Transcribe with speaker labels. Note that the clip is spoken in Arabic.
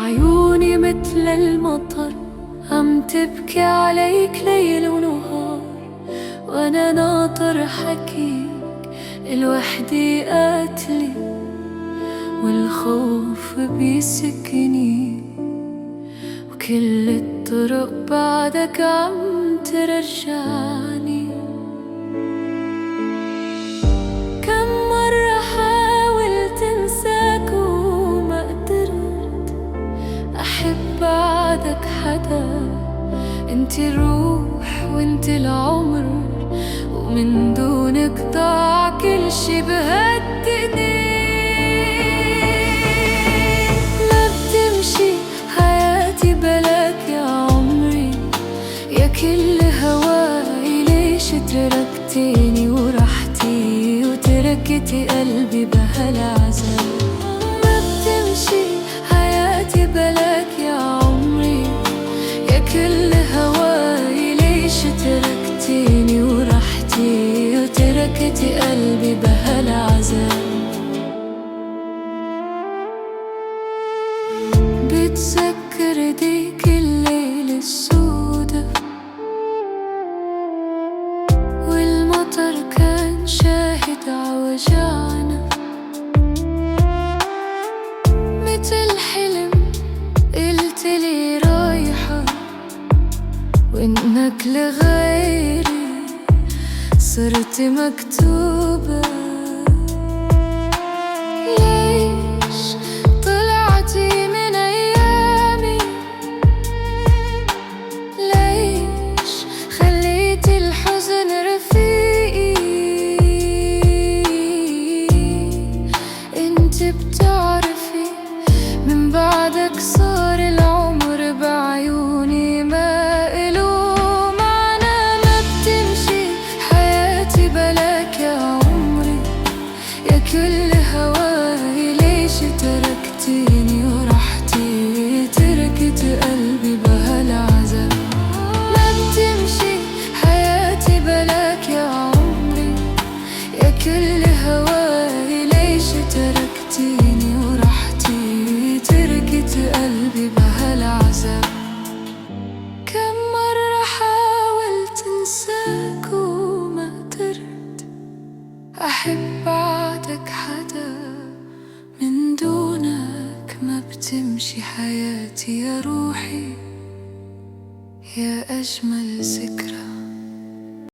Speaker 1: عيوني مثل المطر عم تبكي عليك ليل ونهار، وانا ناطر حكيك الوحدة قاتلي والخوف بيسكني، وكل الطرق بعدك عم ترجعني. كم مرة حاولت انساك وما قدرت، احب بعدك حدا انت الروح وانت العمر، ومن دونك ضاع كل شي بهالدنيا. ما بتمشي حياتي بلاك يا عمري، يا كل هواي ليش تركتيني ورحتي وتركتي قلبي بهالعذاب. ما بتمشي حياتي بلاك يا عمري، يا كل هواي ليش تركتيني ورحتي وتركتي قلبي بهالعذاب. بتذكر ديك الليلة السودة والمطر كان شاهد عوجعنا، متل حلم قلتلي رايحة وإنك لغيري صرت مكتوبة. ليش طلعتي من أيامي؟ ليش خليتي الحزن رفيقي؟ انت بتعرفي من بعدك صار العمر بعيوني ما إله معنى. ما بتمشي حياتي بلاك يا عمري، يا كل هواي ليش تركتيني ورحتي تركت قلبي بهالعذاب. ما بتمشي حياتي بلاك يا عمري، يا كل هواي ليش تركتيني ورحتي تركت قلبي بهالعذاب. كم مرة حاولت انساك وما قدرت، احب بعدك حدا من دونك ما بتمشي حياتي يا روحي، يا اجمل ذكرى.